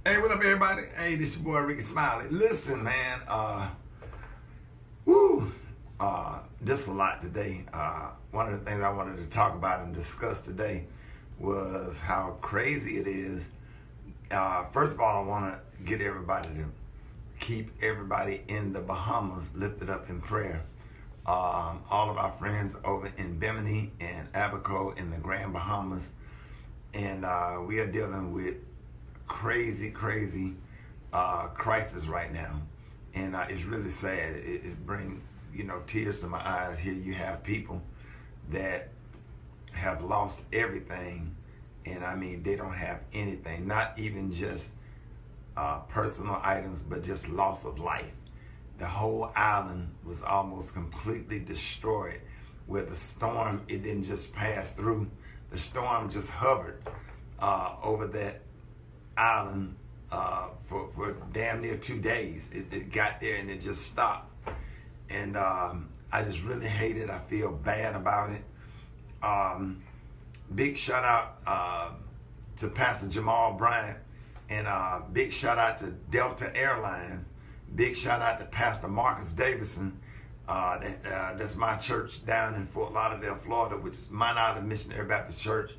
Hey, what up, everybody? Hey, this your boy Rickey Smiley. Listen, man, just a lot today. One of the things I wanted to talk about and discuss today was how crazy it is. First of all, I want to get everybody to keep everybody in the Bahamas lifted up in prayer. All of our friends over in Bimini and Abaco in the Grand Bahamas, and we are dealing with crazy crisis right now, and it's really sad. It brings tears to my eyes. Here you have people that have lost everything, and I mean they don't have anything, not even just personal items, but just loss of life. The whole island was almost completely destroyed, where the storm, it didn't just pass through, the storm just hovered over that island for damn near 2 days. It got there and it just stopped, and I just really hate it. I feel bad about it. Big shout out to Pastor Jamal, Bryant, and big shout out to Delta Airlines. Big shout out to Pastor Marcus Davison. That's my church down in Fort Lauderdale, Florida, which is Mount Island Missionary Baptist Church.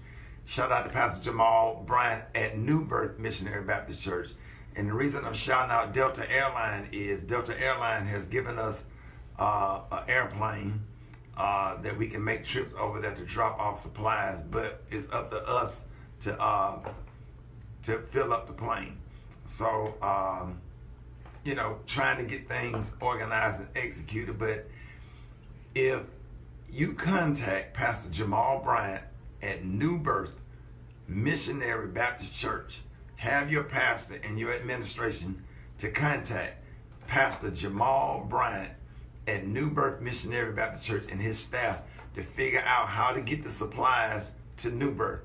Shout out to Pastor Jamal Bryant at New Birth Missionary Baptist Church. And the reason I'm shouting out Delta Airline is Delta Airline has given us an airplane that we can make trips over there to drop off supplies, but it's up to us to fill up the plane. So, trying to get things organized and executed. But if you contact Pastor Jamal Bryant at New Birth Missionary Baptist Church, have your pastor and your administration to contact Pastor Jamal Bryant at New Birth Missionary Baptist Church and his staff to figure out how to get the supplies to New Birth.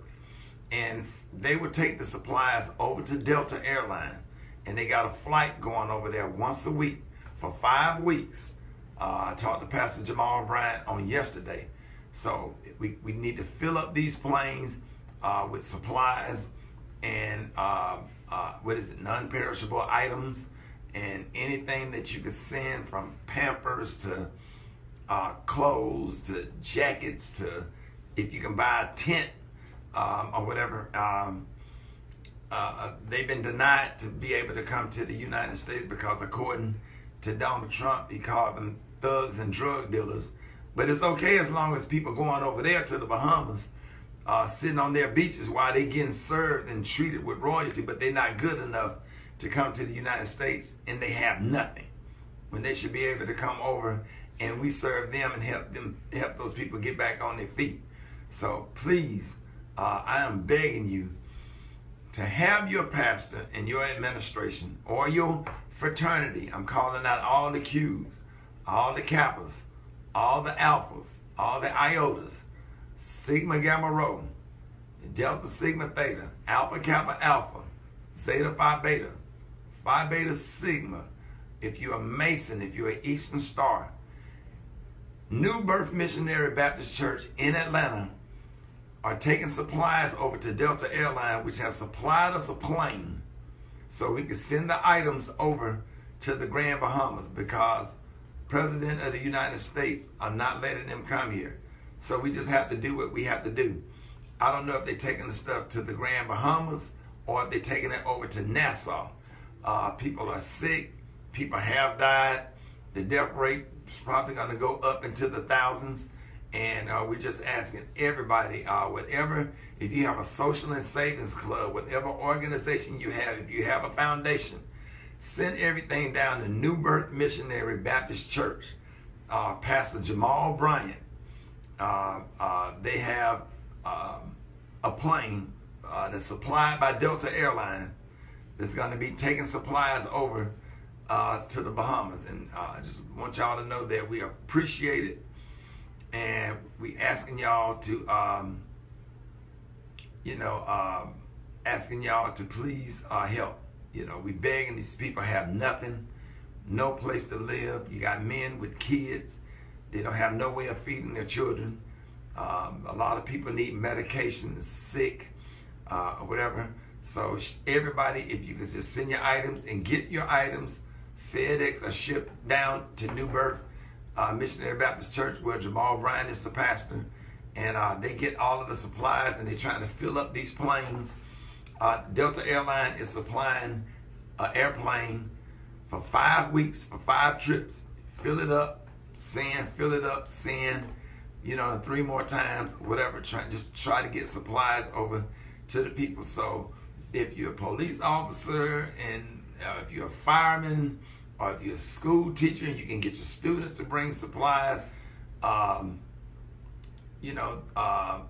And they would take the supplies over to Delta Airlines, and they got a flight going over there once a week for 5 weeks. I talked to Pastor Jamal Bryant on yesterday. So we need to fill up these planes with supplies and non-perishable items, and anything that you could send, from Pampers to clothes to jackets to, if you can buy a tent or whatever. They've been denied to be able to come to the United States because, according to Donald Trump, he called them thugs and drug dealers. But it's okay as long as people going over there to the Bahamas, sitting on their beaches while they getting served and treated with royalty, but they're not good enough to come to the United States, and they have nothing, when they should be able to come over and we serve them and help those people get back on their feet. So please, I am begging you to have your pastor and your administration or your fraternity. I'm calling out all the Qs, all the Kappas, all the Alphas, all the Iotas, Sigma Gamma Rho, Delta Sigma Theta, Alpha Kappa Alpha, Zeta Phi Beta, Phi Beta Sigma. If you're a Mason, if you're an Eastern Star, New Birth Missionary Baptist Church in Atlanta are taking supplies over to Delta Airlines, which have supplied us a plane so we can send the items over to the Grand Bahamas, because President of the United States are not letting them come here. So we just have to do what we have to do. I don't know if they're taking the stuff to the Grand Bahamas or if they're taking it over to Nassau. People are sick. People have died. The death rate is probably going to go up into the thousands. And we're just asking everybody, whatever, if you have a social and savings club, whatever organization you have, if you have a foundation, send everything down to New Birth Missionary Baptist Church. Pastor Jamal Bryant, they have a plane that's supplied by Delta Airlines that's going to be taking supplies over to the Bahamas. And I just want y'all to know that we appreciate it. And we asking y'all to, please help. We begging. These people have nothing, no place to live. You got men with kids. They don't have no way of feeding their children. A lot of people need medication, sick, or whatever. So everybody, if you can just send your items and get your items FedEx or shipped down to New Birth Missionary Baptist Church, where Jamal Bryant is the pastor, and they get all of the supplies, and they're trying to fill up these planes. Delta Airlines is supplying an airplane for 5 weeks, for 5 trips. Fill it up, send, fill it up, send, 3 more times, whatever. Just try to get supplies over to the people. So if you're a police officer, and if you're a fireman, or if you're a school teacher, you can get your students to bring supplies. And I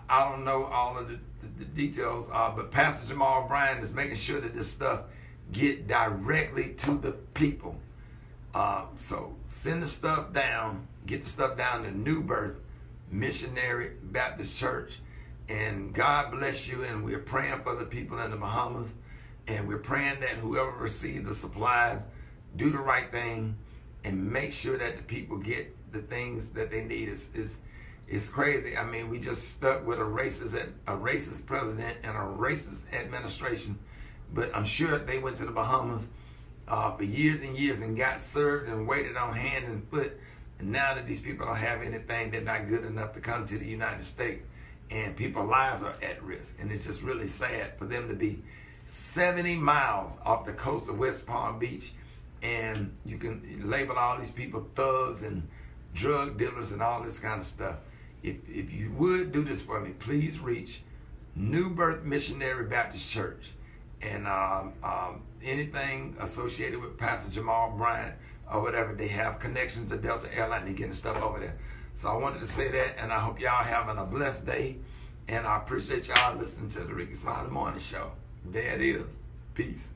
don't know all of the details, but Pastor Jamal Bryant is making sure that this stuff get directly to the people. So send the stuff down, get the stuff down to New Birth Missionary Baptist Church, and God bless you. And we're praying for the people in the Bahamas, and we're praying that whoever receives the supplies do the right thing and make sure that the people get the things that they need. It's crazy. I mean, we just stuck with a racist president and a racist administration, but I'm sure they went to the Bahamas for years and years and got served and waited on hand and foot. And now that these people don't have anything, they're not good enough to come to the United States, and people's lives are at risk. And it's just really sad for them to be 70 miles off the coast of West Palm Beach, and you can label all these people thugs and drug dealers and all this kind of stuff. If you would do this for me, please reach New Birth Missionary Baptist Church, and anything associated with Pastor Jamal Bryant or whatever, they have connections to Delta Airlines. They're getting stuff over there. So I wanted to say that, and I hope y'all having a blessed day, and I appreciate y'all listening to the Rickey Smiley Morning Show. There it is. Peace.